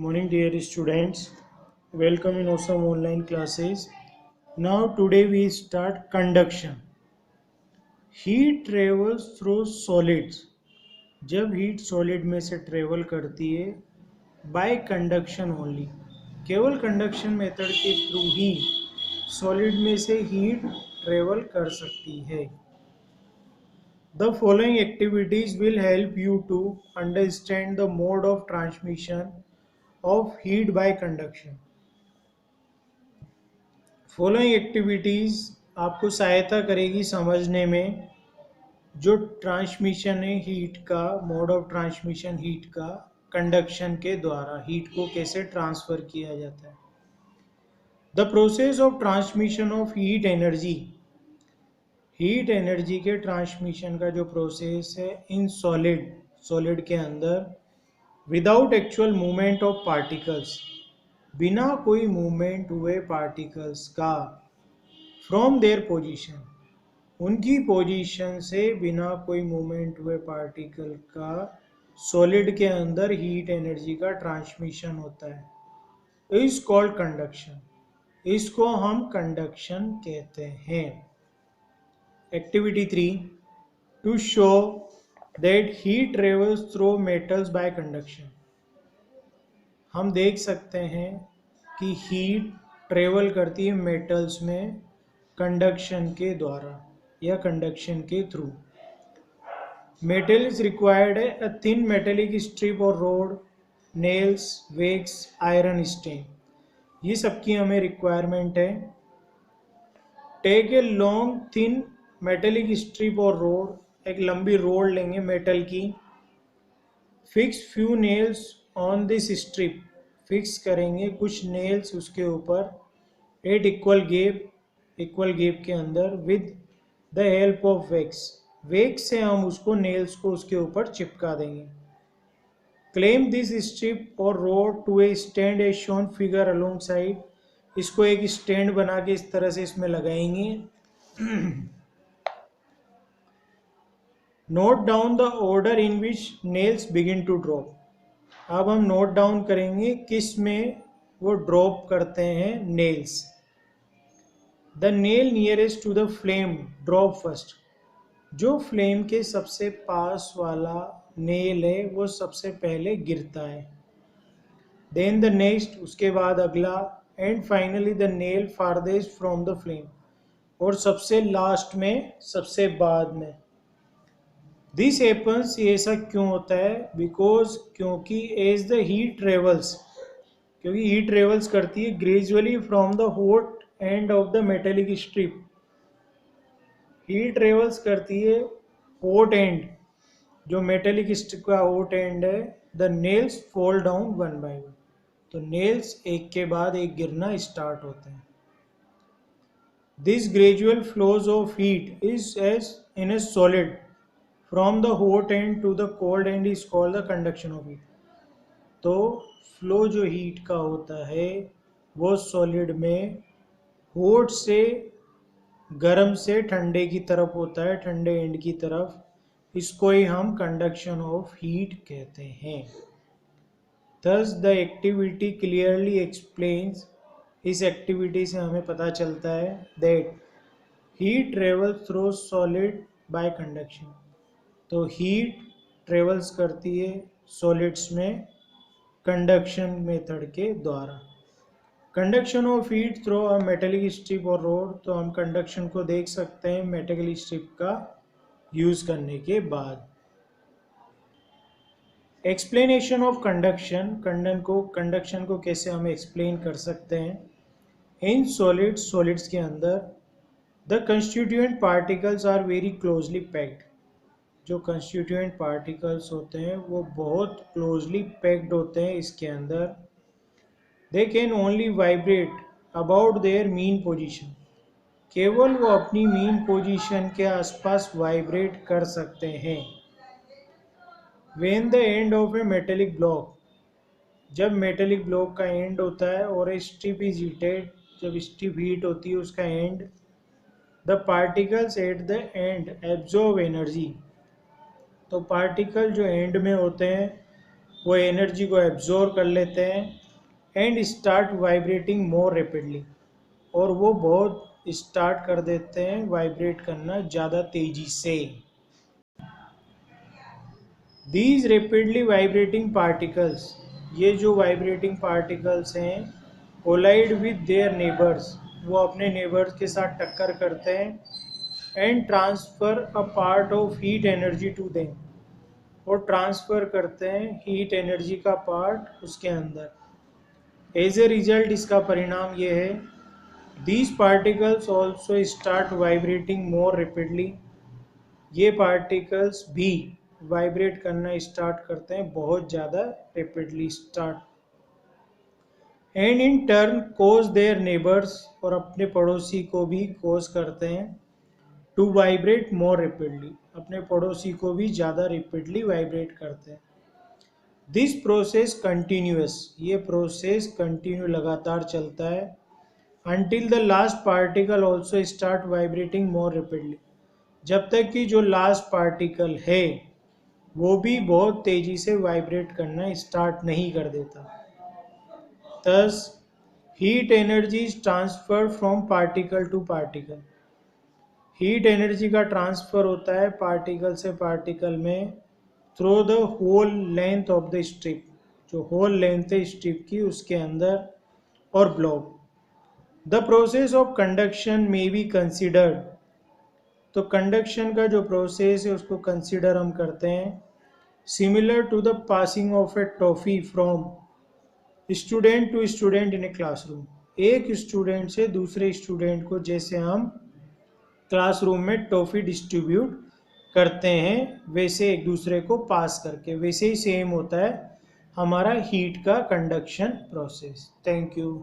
Morning, dear students. Welcome in awesome online classes. Now, today we start conduction. Heat travels through solids. जब heat solid में से travel करती है bye conduction only, केवल conduction method के through ही solid में से हीट ट्रेवल कर सकती है. The following activities will help you to understand the mode of transmission of heat by conduction. Following activities आपको सहायता करेगी समझने में जो ट्रांसमिशन है हीट का, मोड ऑफ ट्रांसमिशन हीट का कंडक्शन के द्वारा हीट को कैसे ट्रांसफ़र किया जाता है. The process of transmission of heat energy, heat energy के ट्रांसमिशन का जो प्रोसेस है इन सॉलिड के अंदर without actual movement of particles, बिना कोई मूवमेंट हुए पार्टिकल्स का, फ्रॉम देयर पोजीशन, उनकी पोजीशन से बिना कोई मूवमेंट हुए पार्टिकल का सॉलिड के अंदर हीट एनर्जी का ट्रांसमिशन होता है, इज कॉल्ड कंडक्शन. इसको हम कंडक्शन कहते हैं. Activity 3, to show that heat travels through metals by conduction. हम देख सकते हैं कि हीट ट्रेवल करती है मेटल्स में कंडक्शन के द्वारा या कंडक्शन के थ्रू. मेटल इज रिक्वायर्ड है अ थिन मेटेलिक स्ट्रिप और rod, nails, wax, iron stand. ये सबकी हमें रिक्वायरमेंट है. Take a long thin metallic strip और रोड, एक लंबी रोड लेंगे मेटल की. Fix few nails on this strip, fix करेंगे कुछ नेल्स उसके ऊपर एट इक्वल गैप के अंदर with the help of wax से हम उसको नेल्स को उसके ऊपर चिपका देंगे. क्लेम दिस स्ट्रिप और rod to a stand as shown figure alongside, इसको एक स्टैंड बना के इस तरह से इसमें लगाएंगे. Note down the order in which nails begin to drop. अब हम नोट डाउन करेंगे किस में वो ड्रॉप करते हैं nails. The nail nearest to the flame drop first, जो फ्लेम के सबसे पास वाला नेल है वो सबसे पहले गिरता है. देन द नेक्स्ट, उसके बाद अगला. And finally the nail farthest from the flame, और सबसे लास्ट में, सबसे बाद में. दिस हैपन्स, ये ऐसा क्यों होता है? बिकॉज, क्योंकि एज द हीट ट्रेवल्स, क्योंकि हीट ट्रेवल्स करती है gradually from the hot end of the metallic strip. Heat travels करती है हॉट एंड, जो मेटेलिक स्ट्रिप का हॉट एंड है. The nails fall down one by one, तो नेल्स एक के बाद एक गिरना स्टार्ट होते हैं. This gradual flows of heat is as in a solid from the hot end to the cold and is called the conduction of heat. तो flow जो हीट का होता है वो सॉलिड में हॉट से, गर्म से ठंडे की तरफ होता है, ठंडे एंड की तरफ. इसको ही हम कंडक्शन ऑफ हीट कहते हैं. Thus the activity clearly explains, इस एक्टिविटी से हमें पता चलता है that heat travels through solid bye conduction. तो हीट ट्रेवल्स करती है सॉलिड्स में कंडक्शन मेथड के द्वारा. Conduction of heat through a metallic strip और रोड, तो हम कंडक्शन को देख सकते हैं मेटेलिक स्ट्रिप का यूज करने के बाद. एक्सप्लेनेशन ऑफ कंडक्शन, कंडक्शन को कैसे हम एक्सप्लेन कर सकते हैं. इन सॉलिड्स के अंदर the constituent particles are very closely packed. जो कंस्टिट्यूएंट पार्टिकल्स होते हैं वो बहुत क्लोजली पैक्ड होते हैं इसके अंदर. They can only vibrate about their mean position, केवल वो अपनी मीन पोजीशन के आसपास वाइब्रेट कर सकते हैं. When the end of A metallic block, जब मेटेलिक ब्लॉक का एंड होता है और ए स्ट्रिप इज हीटेड, जब स्ट्रिप हीट होती है उसका and, the particles at the end absorb energy. तो पार्टिकल जो एंड में होते हैं वो एनर्जी को एब्जॉर्ब कर लेते हैं and start vibrating more rapidly, और वो बहुत स्टार्ट कर देते हैं वाइब्रेट करना ज़्यादा तेजी से। दीज रेपिडली वाइब्रेटिंग पार्टिकल्स, ये जो वाइब्रेटिंग पार्टिकल्स हैं, कोलाइड विद देयर नेबर्स, वो अपने नेबर्स के साथ टक्कर करते हैं and transfer a part of heat energy to them, और ट्रांसफ़र करते हैं हीट एनर्जी का पार्ट उसके अंदर। एज ए रिजल्ट इसका परिणाम ये है, these particles also start vibrating more rapidly, ये पार्टिकल्स भी वाइब्रेट करना स्टार्ट करते हैं बहुत ज़्यादा rapidly start, and in turn cause their neighbours, और अपने पड़ोसी को भी कोज करते हैं टू वाइब्रेट मोर रेपिडली, अपने पड़ोसी को भी ज़्यादा रेपिडली वाइब्रेट करते हैं। दिस प्रोसेस कंटिन्यूअस, ये प्रोसेस कंटिन्यू लगातार चलता है, until the last particle also start vibrating more rapidly, जब तक कि जो लास्ट पार्टिकल है वो भी बहुत तेजी से वाइब्रेट करना स्टार्ट नहीं कर देता। Thus heat energy is transfer from particle to particle, heat energy का ट्रांसफ़र होता है पार्टिकल से पार्टिकल में through the whole length of the strip, जो होल लेंथ है स्ट्रिप की उसके अंदर और block. The process of conduction may be considered, तो कंडक्शन का जो प्रोसेस है उसको कंसिडर हम करते हैं similar to the passing of a toffee from student to student in a classroom, एक स्टूडेंट से दूसरे स्टूडेंट को जैसे हम क्लासरूम में टॉफ़ी डिस्ट्रीब्यूट करते हैं वैसे एक दूसरे को पास करके, वैसे ही सेम होता है हमारा हीट का कंडक्शन प्रोसेस। Thank you.